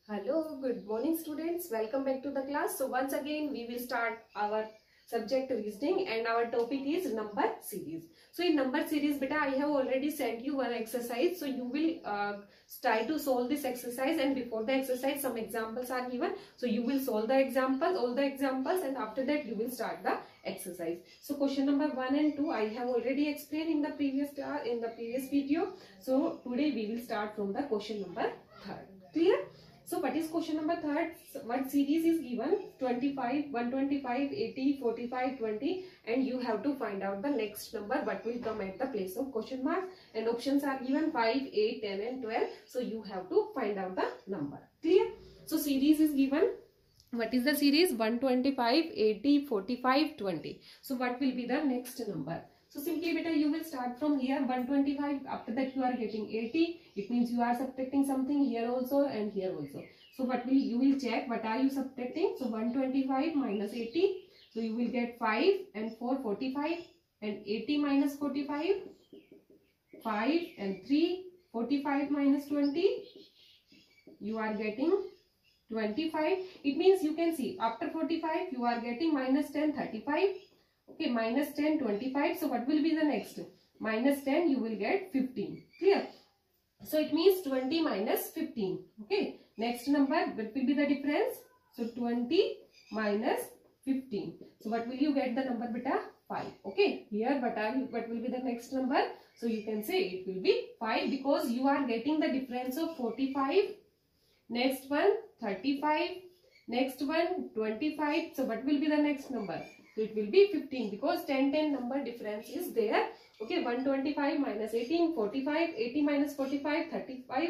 Hello, good morning students. Welcome back to the class. So once again we will start our subject reasoning and our topic is number series. So in number series beta I have already sent you one exercise. So you will try to solve this exercise, and before the exercise some examples are given. So you will solve the examples, all the examples, and after that you will start the exercise. So question number 1 and 2 I have already explained in the previous class, in the previous video. So today we will start from the question number 3. Clear? So what is question number 3? What series is given? 25, 125, 80, 45, 20, and you have to find out the next number what will come at the place of question mark, and options are given 5, 8, 10 and 12. So you have to find out the number. Clear? So series is given. What is the series? 125, 80, 45, 20. So what will be the next number? So simply beta you will start from here 125, after that you are getting 80. It means you are subtracting something here also and here also. So what will you will check what are you subtracting? So 125 minus 80. So you will get 5 and 4 45, and 80 minus 45 5 and 3 45 minus 20 you are getting 25. It means you can see after 45 you are getting minus 10 35. Okay, minus 10 25. So what will be the next? Minus 10 you will get 15. Clear? So it means 20 minus 15. Okay, next number what will be the difference? So 20 minus 15. So what will you get the number beta? 5. Okay, here what will be the next number? So you can say it will be 5 because you are getting the difference of 45. Next one 35. Next one 25. So what will be the next number? So it will be 15 because 10 number difference is there. Okay, 125 minus 18 45, 80 minus 45 35,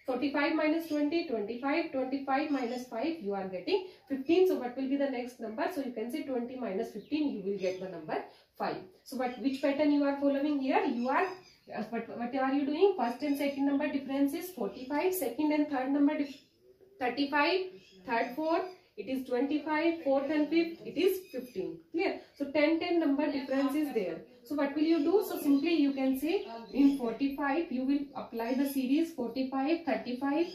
45 minus 20 25, 25 minus 5 you are getting 15. So what will be the next number? So you can say 20 minus 15 you will get the number 5. So which pattern you are following here? You are what are you doing? First and second number difference is 45, second and third number 35, third 4 it is 25, fourth and fifth it is 15. Clear? So 10 number difference is there. So what will you do? So simply you can say in 45 you will apply the series 45, 35,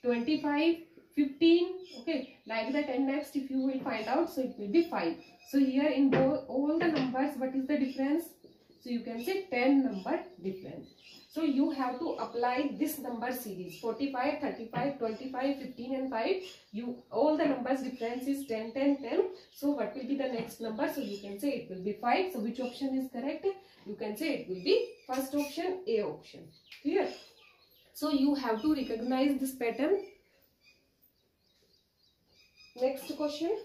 25, 15. Okay, like that, and next if you will find out, so it will be 5. So here in all the numbers what is the difference? So you can say 10 number difference. So you have to apply this number series 45, 35, 25, 15 and 5. All the numbers difference is 10, 10, 10. So what will be the next number? So you can say it will be 5. So which option is correct? You can say it will be first option, A option. Clear? So you have to recognize this pattern. Next question.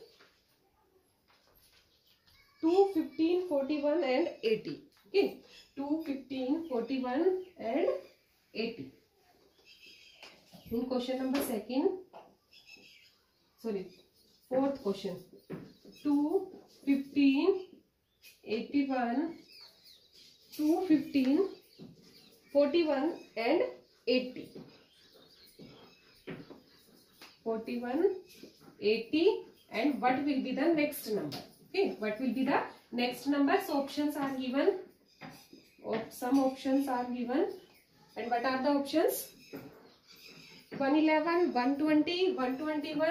2, 15, 41 and 80. Okay. 2, 15, 41 and 80. In question number fourth question. 2, 15, 81, 2, 15, 41 and 80. 41, 80, and what will be the next number? Okay, what will be the next number? So options are given. Some options are given, and what are the options? 111, 120, 121,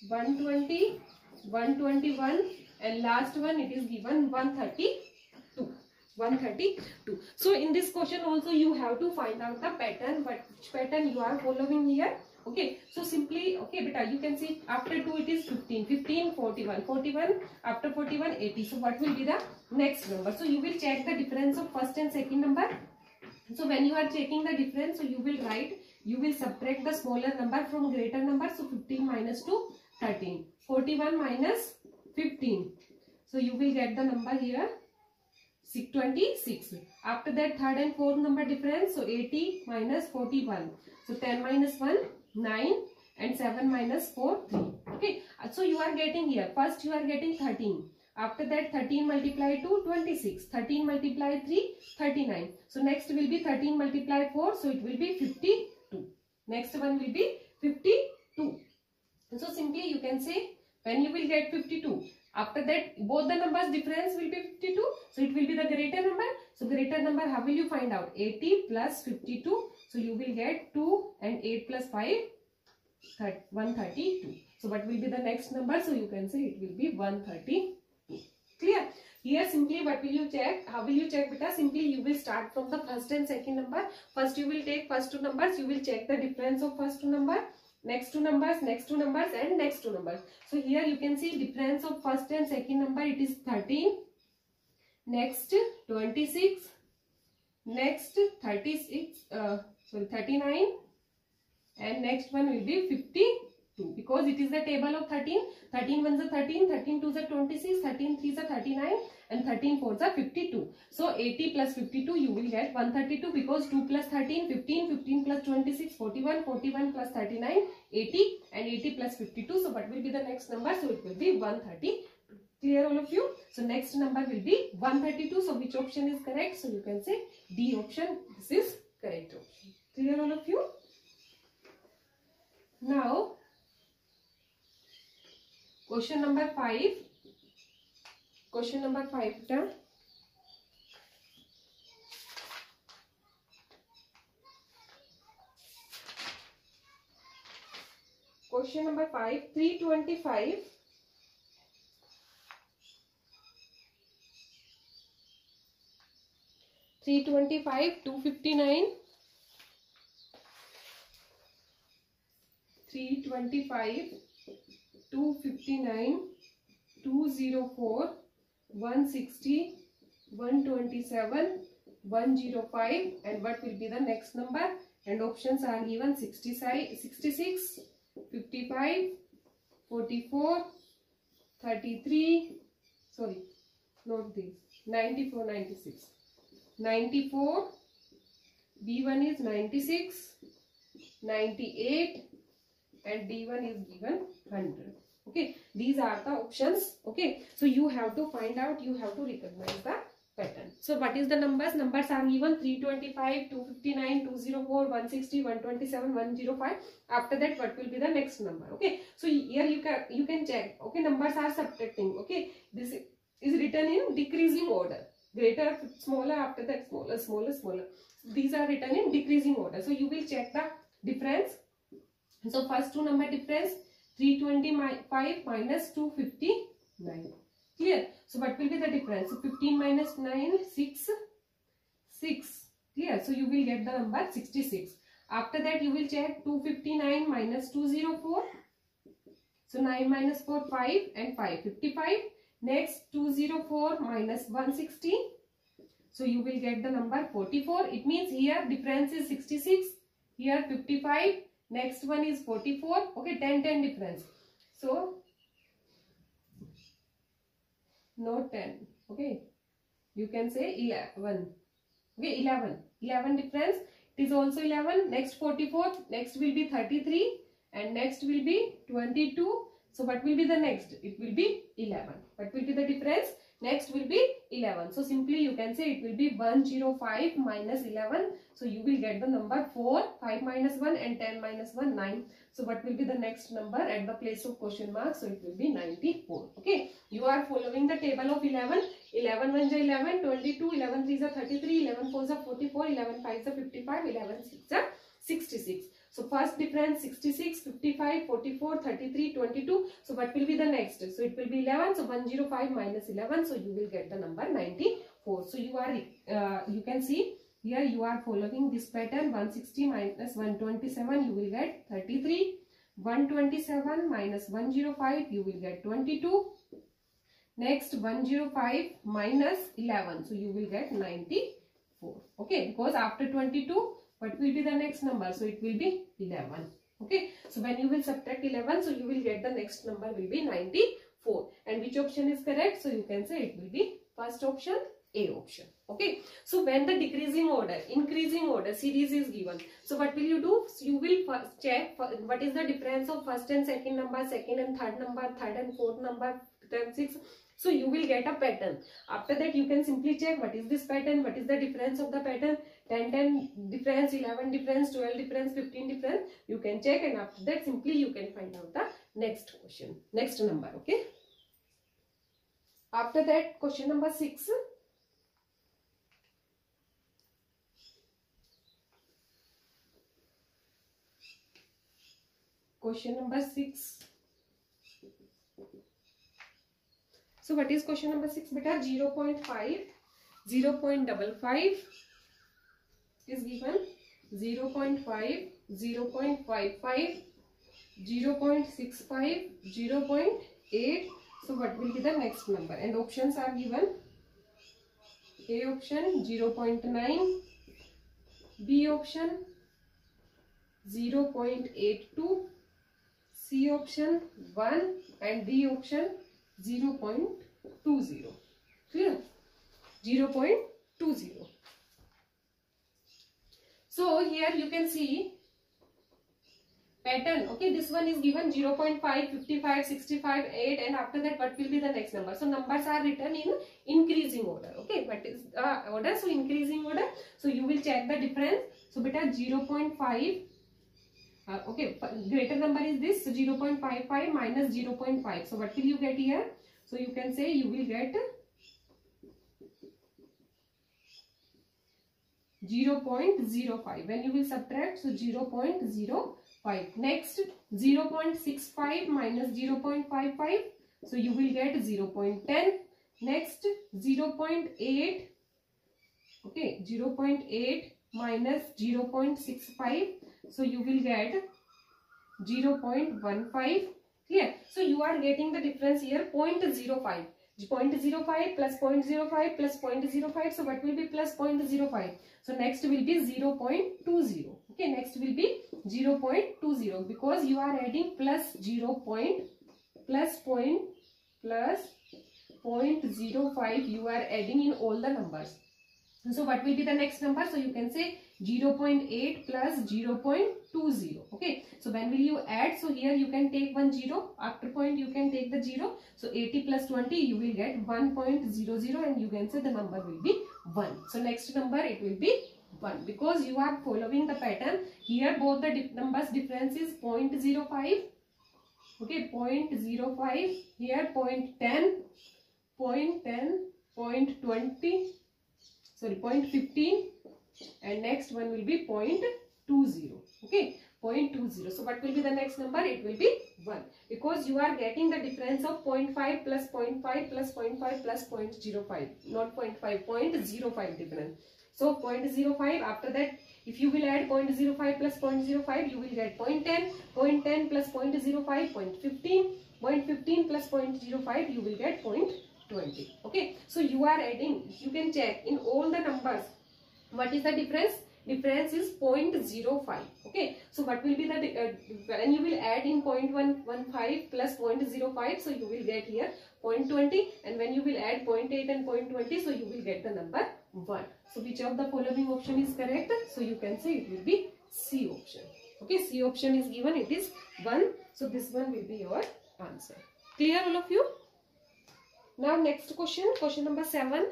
120, 121, and last one it is given 132. 132. So in this question also you have to find out the pattern, which pattern you are following here. Okay, so simply, okay beta, you can see after 2 it is 15, 15, 41, 41, after 41, 80. So what will be the next number? So you will check the difference of first and second number. So when you are checking the difference, so you will write, you will subtract the smaller number from greater number. So 15 minus 2, 13, 41 minus 15. So you will get the number here 26. After that third and fourth number difference, so 80 minus 41. So 10 minus 1, 9, and 7 minus 4, 3. Okay, so you are getting here, first you are getting 13. After that 13 multiply 2, 26. 13 multiply 3, 39. So next will be 13 multiply 4, so it will be 52. Next one will be 52. So simply you can say when you will get 52. After that both the numbers difference will be 52. So it will be the greater number. So greater number, how will you find out? 80 plus 52. So you will get 2 and 8 plus 5, 132. So what will be the next number? So you can say it will be 132. Clear? Here simply what will you check? How will you check beta? Simply you will start from the first and second number. First you will take first two numbers. You will check the difference of first two number. Next two numbers, next two numbers and next two numbers. So here you can see difference of first and second number. It is 13. Next 26. Next 39. And next one will be 52 because it is the table of 13. 13 ones are 13, 13 twos are 26, 13 threes are 39 and 13 fours are 52. So 80 plus 52 you will get 132 because 2 plus 13, 15, 15 plus 26, 41, 41 plus 39, 80 and 80 plus 52. So what will be the next number? So it will be 132. Clear all of you? So next number will be 132. So which option is correct? So you can say D option. This is correct option. Clear all of you? Now, question number 5. Question number 5. Question number 5. 325. 325, 259. 325, 259, 204, 160, 127, 105 and what will be the next number? And options are given 66, 55, 44, 33, sorry, not this, 94, 96. 94, B1 is 96, 98 and D1 is given 100. Okay, these are the options. Okay, so you have to find out, you have to recognize the pattern. So what is the numbers? Numbers are given 325, 259, 204, 160, 127, 105. After that, what will be the next number? Okay, so here you can check. Okay, numbers are subtracting. Okay, this is written in decreasing order. Greater, smaller, after that smaller, smaller, smaller. These are written in decreasing order. So you will check the difference. So first two number difference 325 minus 259. Clear? So what will be the difference? So 15 minus 9, 6. Clear? So you will get the number 66. After that you will check 259 minus 204. So 9 minus 4, 5 and 5, 55. Next 204 minus 160. So you will get the number 44. It means here difference is 66. Here 55. Next one is 44. Okay, 10 difference. So no 10. Okay, you can say 11. Okay, 11 difference. It is also 11. Next 44. Next will be 33 and next will be 22. So what will be the next? It will be 11. What will be the difference? Next will be 11. So simply you can say it will be 105 minus 11. So you will get the number 4, 5 minus 1 and 10 minus 1, 9. So what will be the next number at the place of question mark? So it will be 94. Okay. You are following the table of 11. 11 1 is 11, 22, 11 3 is 33, 11 4 is 44, 11 5 is 55, 11 6 is 66. So first difference 66, 55, 44, 33, 22. So what will be the next? So it will be 11. So 105 minus 11. So you will get the number 94. So you are, you can see here you are following this pattern. 160 minus 127 you will get 33. 127 minus 105 you will get 22. Next 105 minus 11. So you will get 94. Okay, because after 22 what will be the next number? So it will be 11. Okay, so when you will subtract 11, so you will get the next number will be 94. And which option is correct? So you can say it will be first option, A option. Okay, so when the decreasing order, increasing order series is given, so what will you do? So you will first check what is the difference of first and second number, second and third number, third and fourth number, then 6. So you will get a pattern. After that you can simply check what is this pattern, what is the difference of the pattern, 10 difference, 11 difference, 12 difference, 15 difference. You can check and after that simply you can find out the next question, next number. Okay. After that question number 6. question number 6. So what is question number 6 beta? 0.5, 0.55 is given, 0.5, 0.55, 0.65, 0.8. So what will be the next number? And options are given. A option 0.9, B option 0.82, C option 1 and D option 0.20. Clear? 0.20. So here you can see pattern. Okay, this one is given 0.5, 55, 65, 8, and after that what will be the next number? So numbers are written in increasing order. Okay, what is order? So increasing order. So you will check the difference. So beta 0.5. Okay, greater number is this. So 0.55 minus 0.5. So what will you get here? So you can say you will get 0.05. When you will subtract, so 0.05. Next, 0.65 minus 0.55. So you will get 0.10. Next, 0.8. Okay, 0.8 minus 0.65. So you will get 0.15. Clear? So you are getting the difference here 0.05. 0.05 plus 0.05 plus 0.05. So what will be plus 0.05? So next will be 0.20. Okay, next will be 0.20 because you are adding plus 0.05 you are adding in all the numbers. So what will be the next number? So you can say 0.8 plus 0.20. Okay, so when will you add? So here you can take one 0. After point you can take the 0. So 80 plus 20 you will get 1.00 and you can say the number will be 1. So next number it will be 1 because you are following the pattern. Here both the numbers difference is 0.05. Okay, 0.05. Here 0.10, 0.20. Sorry, 0.15, and next one will be 0.20. Okay, 0.20. So what will be the next number? It will be 1 because you are getting the difference of 0.5 plus 0.5 plus 0.5 plus 0.05, not 0.5, 0.05 difference. So 0.05. After that, if you will add 0.05 plus 0.05, you will get 0.10. 0.10 plus 0.05, 0.15. 0.15 plus 0.05, you will get 0.20. Okay, so you are adding, you can check in all the numbers what is the difference. Difference is 0.05. Okay, so what will be the when you will add in 0.115 plus 0.05, so you will get here 0.20, and when you will add 0.8 and 0.20, so you will get the number 1. So which of the following option is correct? So you can say it will be C option. Okay, C option is given, it is 1. So this one will be your answer. Clear all of you? Now next question, question number 7.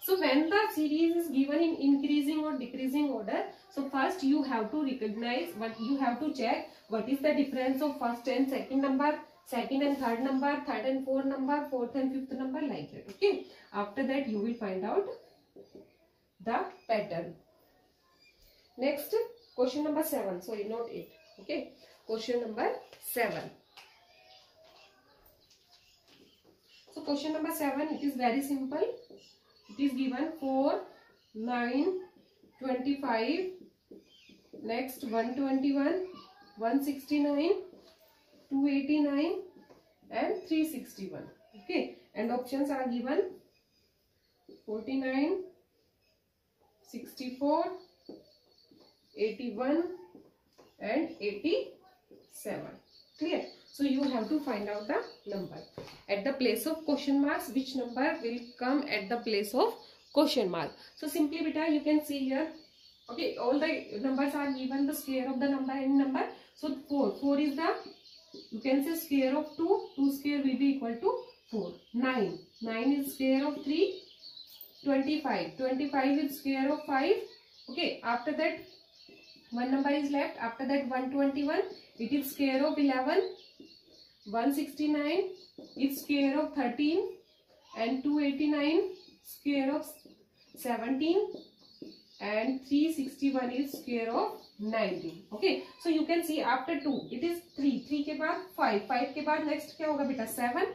So when the series is given in increasing or decreasing order, so first you have to recognize what you have to check what is the difference of first and second number, second and third number, third and fourth number, fourth and fifth number, like that. Okay. After that you will find out the pattern. Next, question number 7. Sorry, not 8. Okay. Question number 7. So question number 7, it is very simple. It is given 4, 9, 25, next 121, 169, 289 and 361. Okay, and options are given 49, 64, 81 and 87. Clear? So you have to find out the number. At the place of question marks, which number will come at the place of question mark? So simply beta, you can see here. Okay, all the numbers are given the square of the number, any number. So 4 is the, you can say square of 2. 2 square will be equal to 4. 9 is square of 3. 25 is square of 5. Okay, after that one number is left. After that 121, it is square of 11. 169 is square of 13 and 289 square of 17. and 361 is square of 19. Okay, so you can see after 2 it is 3, 3 के बाद 5, 5 के बाद next क्या होगा बेटा 7,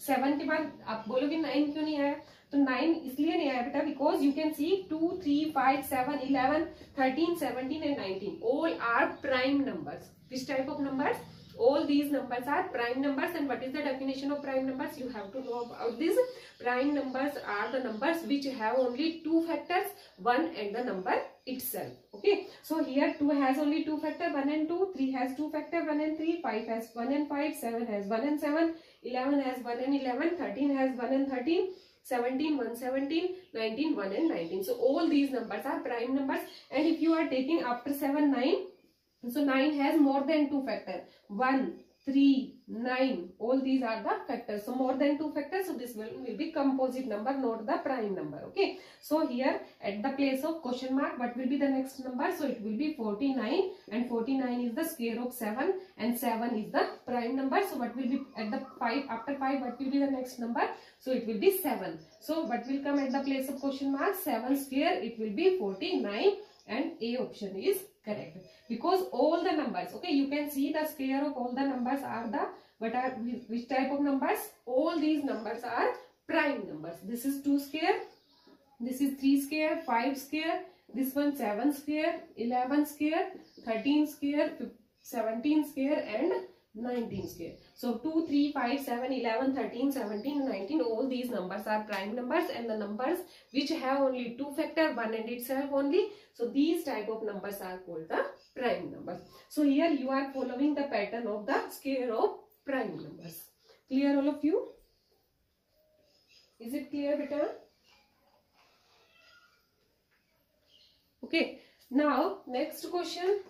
7 के बाद आप बोलोगे 9 क्यों नहीं आया, तो 9 इसलिए नहीं आया बेटा because you can see 2, 3, 5, 7, 11, 13, 17 and 19 all are prime numbers. Which type of numbers? All these numbers are prime numbers. And what is the definition of prime numbers? You have to know about this. Prime numbers are the numbers which have only two factors, 1 and the number itself. Okay, so here 2 has only two factor, 1 and 2, 3 has two factor, 1 and 3, 5 has 1 and 5, 7 has 1 and 7, 11 has 1 and 11, 13 has 1 and 13, 17 1 17, 19 1 and 19. So all these numbers are prime numbers. And if you are taking after 7 9, so 9 has more than two factors, 1 3 9, all these are the factors, so more than two factors, so this will be composite number, not the prime number. Okay, so here at the place of question mark, what will be the next number? So it will be 49, and 49 is the square of 7 and 7 is the prime number. So what will be at the 5, after 5 what will be the next number? So it will be 7. So what will come at the place of question mark? 7 square, it will be 49, and A option is correct because all the numbers, okay, you can see the square of all the numbers are the which type of numbers? All these numbers are prime numbers. This is 2 square, this is 3 square, 5 square, this one 7 square, 11 square, 13 square, 17 square and 19 square. So 2, 3, 5, 7, 11, 13, 17, 19, all these numbers are prime numbers, and the numbers which have only two factor, 1 and itself only, so these type of numbers are called the prime numbers. So here you are following the pattern of the square of prime numbers. Clear all of you? Is it clear beta? Okay, now next question.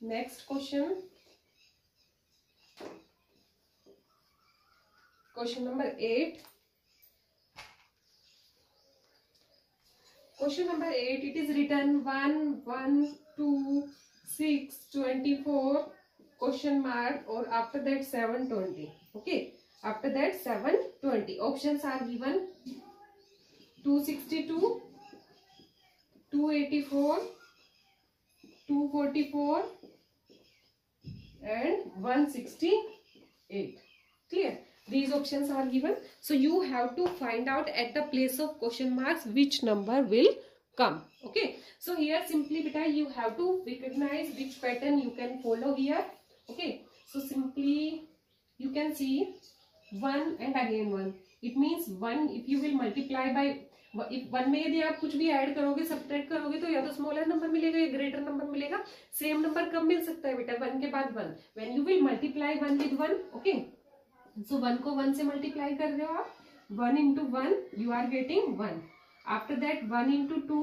Next question. Question number 8. Question number 8, it is written 1, 1, 2, 6, 24, question mark, or after that 720. Okay, after that 720. Options are given 262, 284, 244 and 168. Clear? These options are given. So you have to find out at the place of question marks which number will come. Okay. So here simply beta you have to recognize which pattern you can follow here. Okay. So simply you can see 1 and again 1. It means 1 if you will multiply by, if 1 में यदि आप कुछ भी add करोगे subtract करोगे तो या तो स्मॉलर नंबर मिलेगा या ग्रेटर नंबर मिलेगा. सेम नंबर कब मिल सकता है बेटा? 1 के बाद 1. When you will multiply 1 with 1. Okay, so 1 को 1 से मल्टीप्लाई कर रहे हो आप. 1 into 1 you are getting 1. After that 1 into 2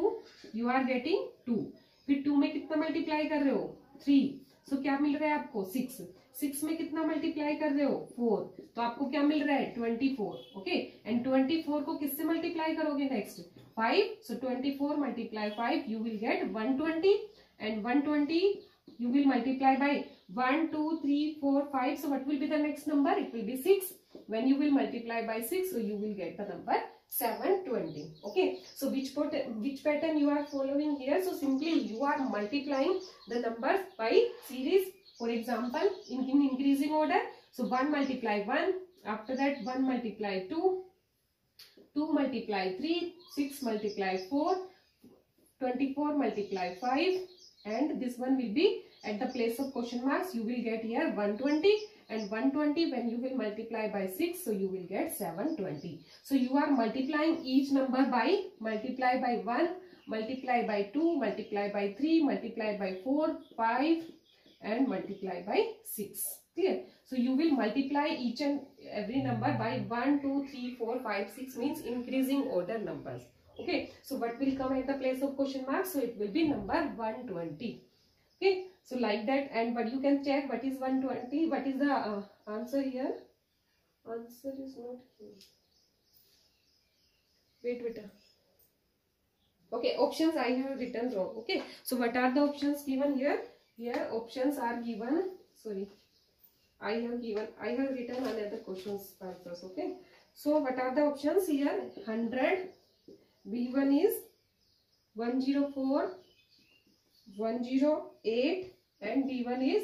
you are getting 2. फिर 2 में कितना मल्टीप्लाई कर रहे हो? 3. सो क्या मिल रहा है आपको? 6. 6 में कितना मल्टीप्लाई कर रहे हो? 4. तो आपको क्या मिल रहा है? 24. ओके, एंड 24 को किससे मल्टीप्लाई करोगे next? 5. So 24 multiply 5 you will get 120, and 120 you will multiply by 1, 2, 3, 4, 5. So what will be the next number? It will be 6. When you will multiply by 6, so you will get the number 720. Okay, so which pattern you are following here? So simply you are multiplying the numbers by series. For example, in increasing order. So 1 multiply 1. After that 1 multiply 2. 2 multiply 3. 6 multiply 4. 24 multiply 5. And this one will be at the place of question marks. You will get here 120. And 120 when you will multiply by 6, so you will get 720. So you are multiplying each number by, multiply by 1, multiply by 2, multiply by 3, multiply by 4, 5 and multiply by 6. Clear? So you will multiply each and every number by 1, 2, 3, 4, 5, 6 means increasing order numbers. Okay, so what will come at the place of question mark? So it will be number 120. Okay, so like that, and but you can check what is 120. What is the answer here? Answer is not here. Wait. Okay, options I have written wrong. Okay, so what are the options given here? Here options are given. Sorry, I have written another questions answers. Okay, so what are the options here? 100, B1 is 104, 108 and B1 is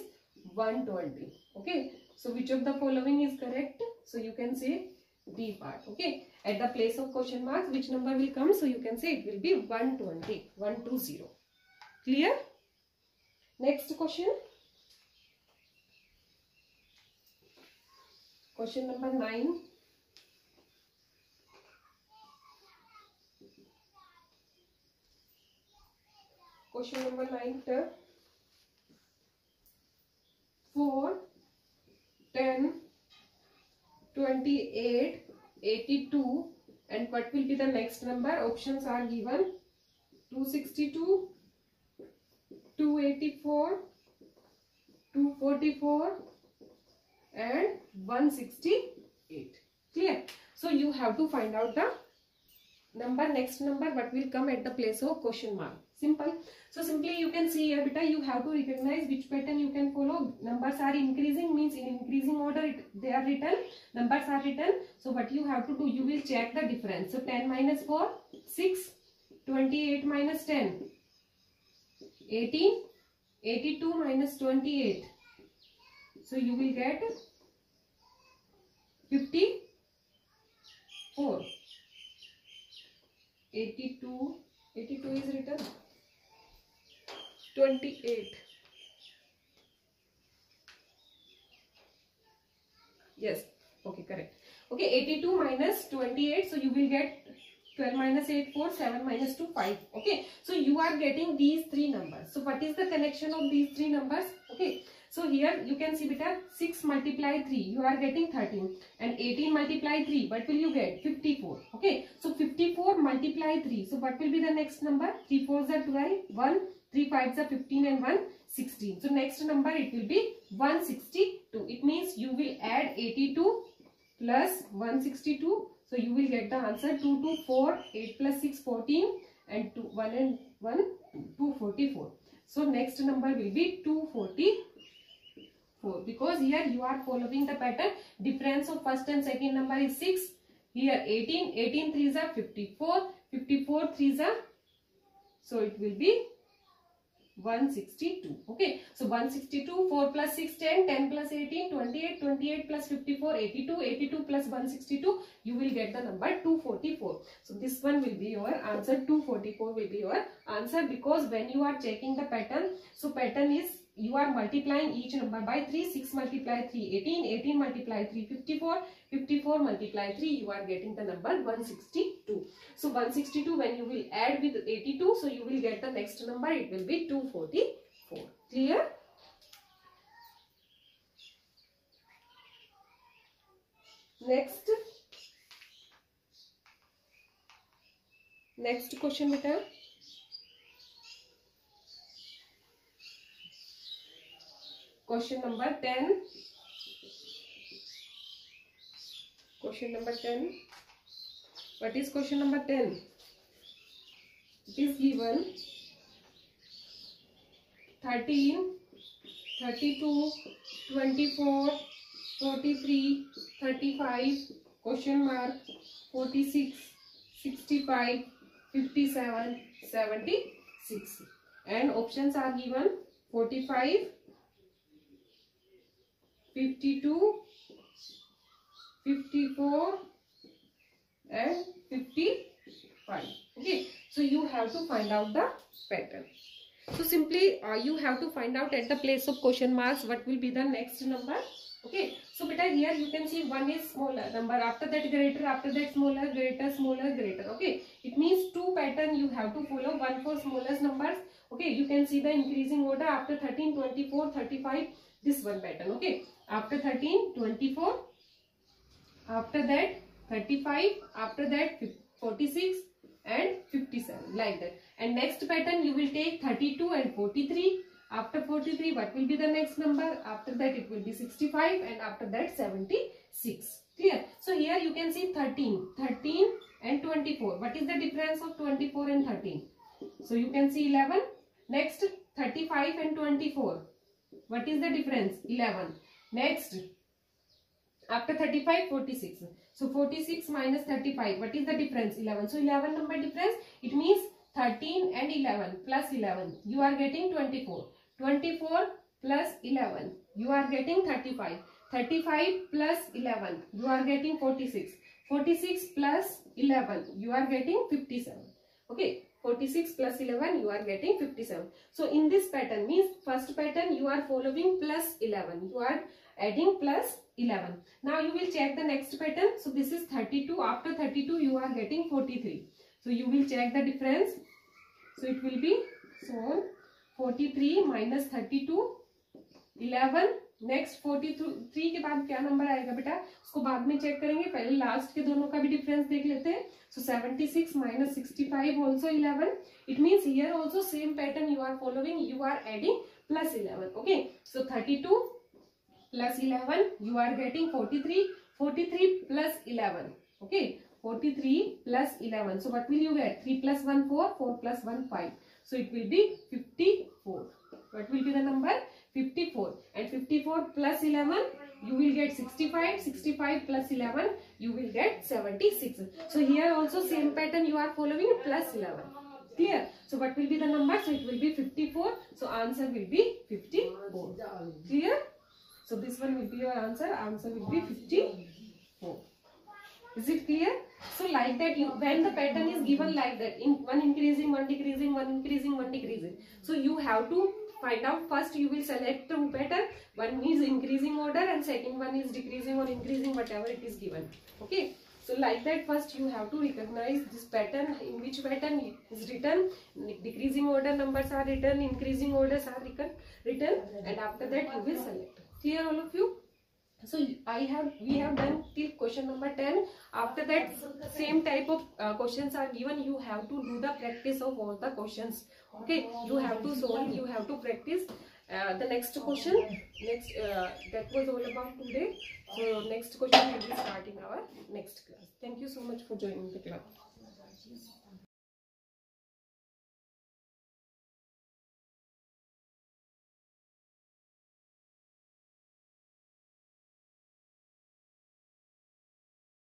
120. Okay, so which of the following is correct? So you can say D part. Okay, at the place of question marks which number will come? So you can say it will be 120, 120. Clear? Next question. Question number 9. Question number 9. 4, 10, 28, 82 and what will be the next number? Options are given. 262, 284, 244 and 168. Clear? So you have to find out the number, next number what will come at the place of question mark. Simple. So simply you can see here beta, you have to recognize which pattern you can follow. Numbers are increasing means in increasing order they are written, numbers are written. So what you have to do, you will check the difference. So 10 minus 4, 6, 28 minus 10, 18, 82 minus 28. So you will get 54. 82 is written. 28. Yes. Okay, correct. Okay, 82 minus 28. So you will get 12 minus 8, 4, 7 minus 2, 5. Okay. So you are getting these three numbers. So what is the connection of these three numbers? Okay. So here you can see beta 6 multiply 3, you are getting 13 and 18 multiply 3, what will you get? 54. Okay. So 54 multiply 3. So what will be the next number? 3 4s are 12, 1, 3 5s are 15 and 1, 16. So next number it will be 162. It means you will add 82 plus 162. So you will get the answer 2 2 4, 8 plus 6 14 and 2 1 and 1 244. So next number will be 244 because here you are following the pattern. Difference of first and second number is 6. Here 18, 18 3s are 54, 54 3s are, so it will be 162. Okay, so 162, 4 plus 6 10, 10 plus 18 28, 28 plus 54 82, 82 plus 162, you will get the number 244. So this one will be your answer. 244 will be your answer because when you are checking the pattern, so pattern is you are multiplying each number by 3. 6 multiply 3 18, 18 multiply 3 54, 54 multiply 3, you are getting the number 162. So 162 when you will add with 82, so you will get the next number, it will be 244. Clear? Next question beta. Question number 10. Question number 10. What is question number 10? It is given 13, 32, 24, 43, 35, question mark, 46, 65, 57, 76. And options are given 45, 52, 54 and 55. Okay, so you have to find out the pattern. So simply you have to find out at the place of question marks what will be the next number. Okay, so beta here you can see one is smaller number, after that greater, after that smaller, greater, smaller, greater. Okay, it means two pattern you have to follow, one for smallest numbers. Okay, you can see the increasing order after 13, 24, 35, this one pattern. Okay, after 13, 24, after that 35, after that 46 and 57, like that. And next pattern you will take 32 and 43. After 43, what will be the next number? After that it will be 65 and after that 76. Clear? So here you can see 13 and 24. What is the difference of 24 and 13? So you can see 11. Next 35 and 24. What is the difference? 11. Next after 35, 46. So 46 minus 35. What is the difference? 11. So 11 number difference. It means 13 and 11 plus 11. You are getting 24. 24 plus 11. You are getting 35. 35 plus 11. You are getting 46. 46 plus 11. You are getting 57. Okay. 46 plus 11. You are getting 57. So in this pattern means first pattern you are following plus 11. You are adding plus 11. Now you will check the next pattern. So this is 32. After 32 you are getting 43. So you will check the difference. So it will be so 43 minus 32 11. Next 43 के बाद क्या number आएगा बेटा, उसको बाद में check करेंगे, पहले लास्ट के दोनों का भी डिफरेंस देख लेते हैं. सो 76 minus 65 also 11. It means here also same pattern you are following. You are adding plus 11. Okay. So 32 plus 11 you are getting 43. 43 plus 11. Okay. 43 plus 11. So what will you get? 3 plus 1 4. 4 plus 1 5. So it will be 54. What will be the number? 54. And 54 plus 11 you will get 65. 65 plus 11 you will get 76. So here also same pattern you are following, plus 11. Clear? So what will be the number? So it will be 54. So answer will be 54. Clear? So this one will be your answer. Answer will be 54. Is it clear? So like that, when the pattern is given like that, in one increasing, one decreasing, one increasing, one decreasing. So you have to find out, first you will select two pattern. One is increasing order and second one is decreasing or increasing, whatever it is given. Okay. So like that, first you have to recognize this pattern, in which pattern it is written, decreasing order numbers are written, increasing orders are written, and after that you will select. Clear all of you? So we have done till question number 10. After that, same type of questions are given. You have to do the practice of all the questions. Okay, you have to solve, you have to practice. The next question, that was all about today. So next question will be starting our next class. Thank you so much for joining the class.